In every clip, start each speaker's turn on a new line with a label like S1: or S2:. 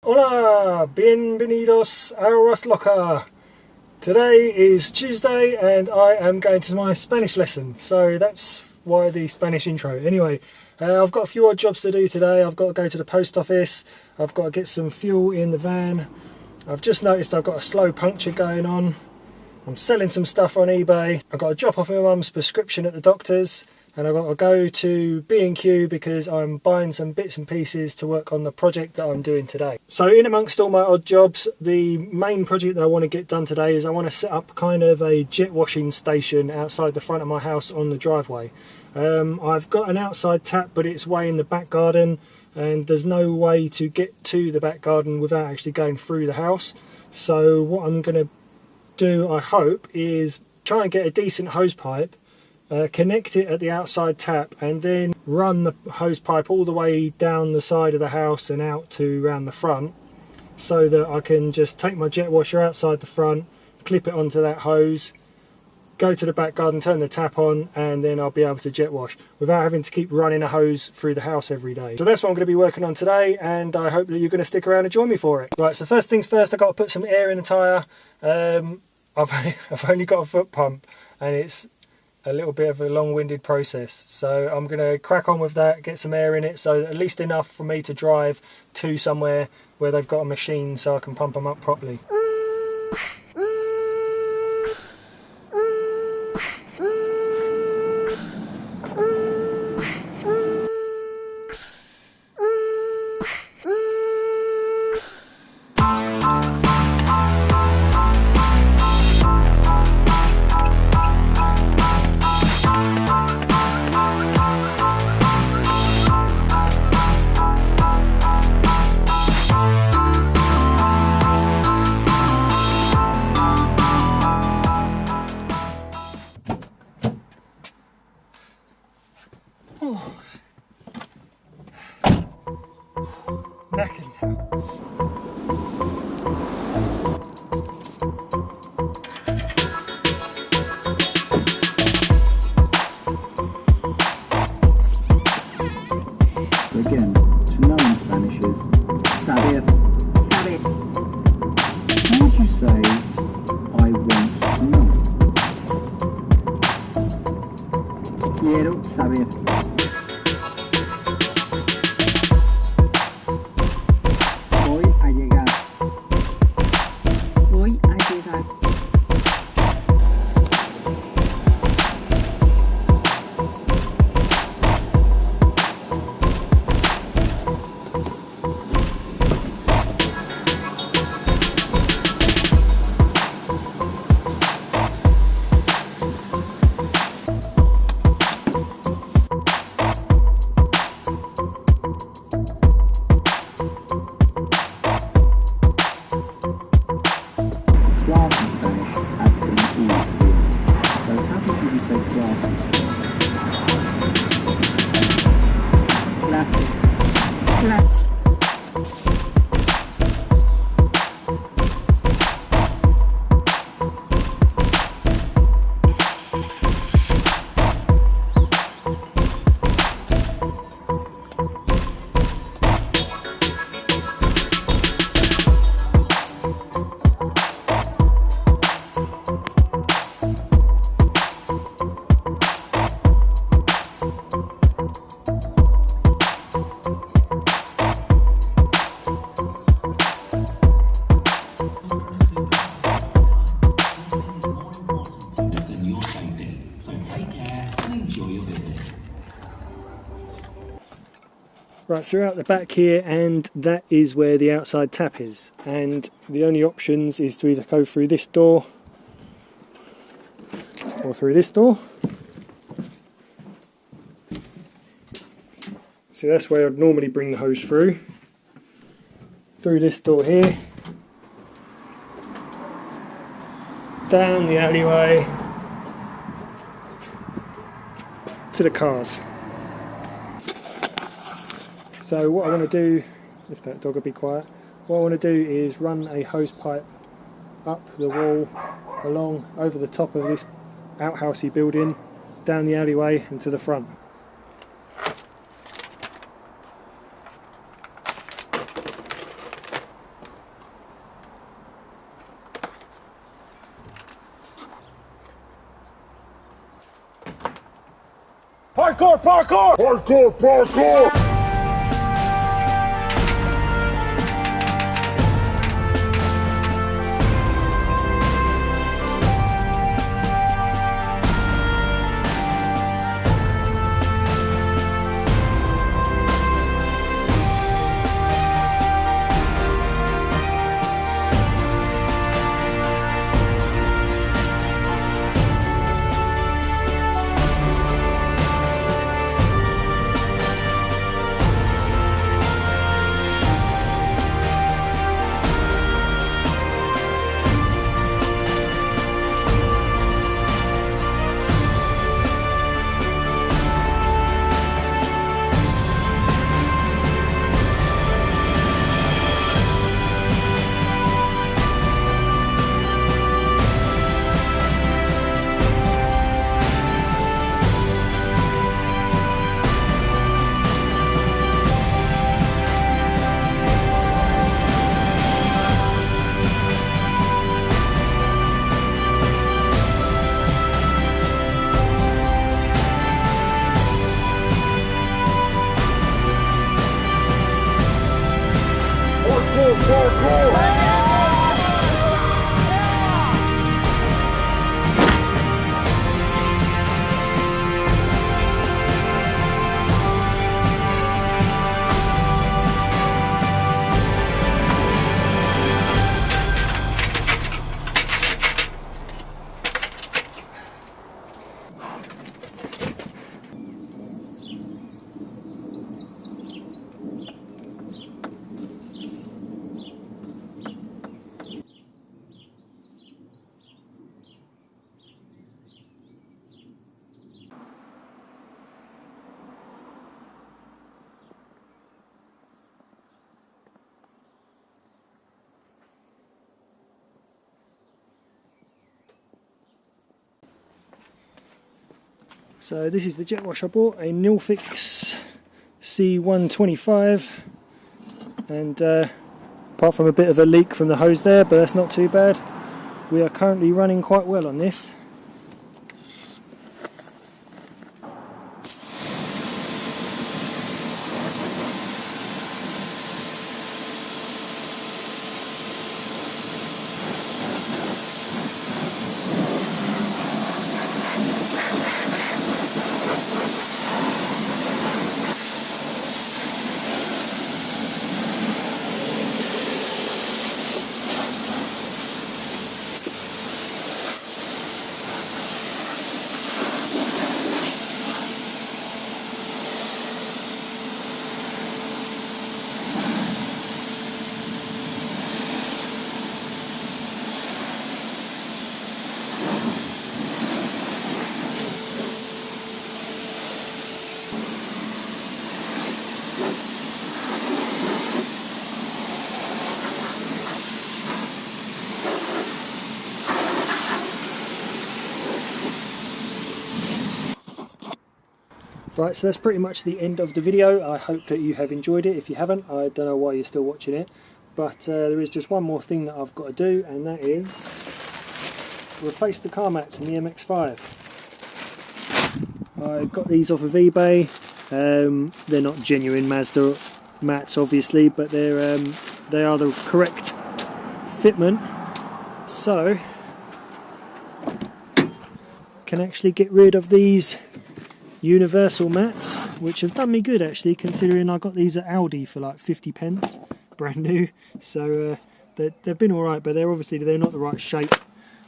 S1: Hola, bienvenidos a Loca. Today is Tuesday and I am going to my Spanish lesson, so that's why the Spanish intro. Anyway, I've got a few odd jobs to do today. I've got to go to the post office, I've got to get some fuel in the van. I've just noticed I've got a slow puncture going on. I'm selling some stuff on eBay. I've got to drop off my mum's prescription at the doctor's, and I've got to go to B&Q because I'm buying some bits and pieces to work on the project that I'm doing today. So in amongst all my odd jobs, the main project that I want to get done today is I want to set up kind of a jet washing station outside the front of my house on the driveway. I've got an outside tap, but it's way in the back garden and there's no way to get to the back garden without actually going through the house. So what I'm going to do, I hope, is try and get a decent hose pipe, connect it at the outside tap, and then run the hose pipe all the way down the side of the house and out to around the front, so that I can just take my jet washer outside the front, clip it onto that hose, go to the back garden, turn the tap on, and then I'll be able to jet wash without having to keep running a hose through the house every day. So that's what I'm going to be working on today, and I hope that you're going to stick around and join me for it. Right, so first things first, I've got to put some air in the tyre. I've only got a foot pump and it's a little bit of a long-winded process, so I'm going to crack on with that, get some air in it, so at least enough for me to drive to somewhere where they've got a machine so I can pump them up properly. Knackered now.
S2: So again, to know in Spanish is saber. Saber. How would you say I want to know? Quiero saber. Voy a llegar. Voy a llegar. Glass in Spanish adds an E to the end. So how do you even say glass in Spanish? Glass. Glass.
S1: Right, so we're out the back here and that is where the outside tap is, and the only options is to either go through this door or through this door. So that's where I'd normally bring the hose through this door here, down the alleyway to the cars. So what I want to do, if that dog will be quiet, what I want to do is run a hose pipe up the wall, along over the top of this outhousey building, down the alleyway and to the front.
S3: Parkour, parkour! Parkour, parkour!
S1: So this is the jet wash I bought, a Nilfisk C125, and apart from a bit of a leak from the hose there, but that's not too bad. We are currently running quite well on this. Right, so that's pretty much the end of the video. I hope that you have enjoyed it. If you haven't, I don't know why you're still watching it. But there is just one more thing that I've got to do, and that is replace the car mats in the MX-5. I got these off of eBay. They're not genuine Mazda mats, obviously, but they are the correct fitment. So, can actually get rid of these universal mats, which have done me good actually, considering I got these at Aldi for like 50p, brand new. So they've been alright, but they're not the right shape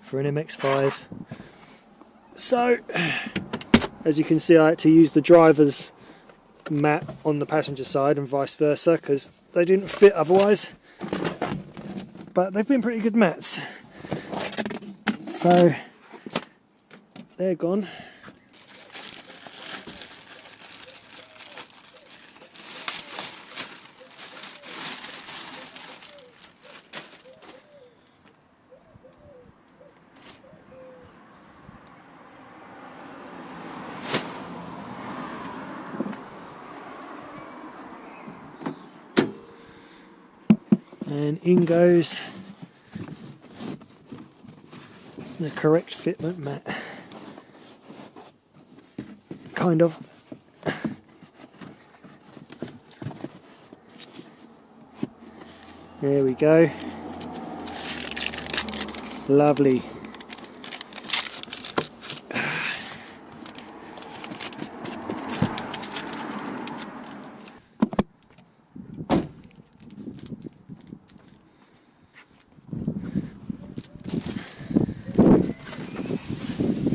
S1: for an MX-5. So as you can see, I had to use the driver's mat on the passenger side and vice versa, because they didn't fit otherwise. But they've been pretty good mats. So they're gone. And in goes the correct fitment mat. Kind of. There we go. Lovely.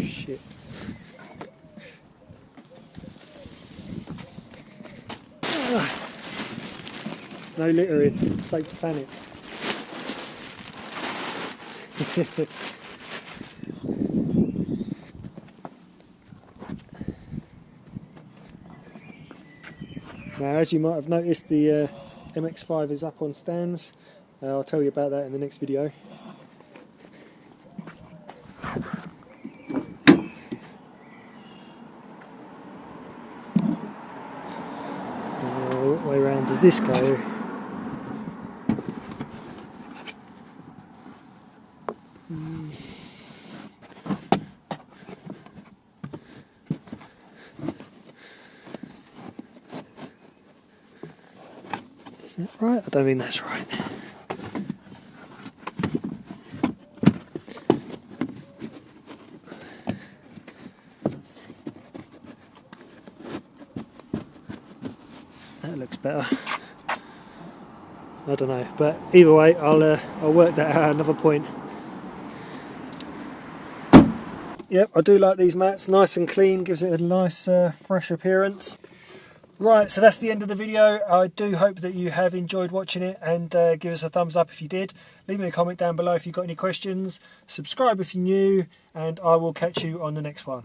S1: Shit. No littering, save the planet. Now, as you might have noticed, the MX-5 is up on stands. I'll tell you about that in the next video. What way around does this go? Is that right? I don't think that's right. That looks better. I don't know, but either way, I'll work that out at another point. Yep, I do like these mats, nice and clean, gives it a nice fresh appearance. Right, so that's the end of the video. I do hope that you have enjoyed watching it, and give us a thumbs up if you did. Leave me a comment down below if you've got any questions. Subscribe if you're new, and I will catch you on the next one.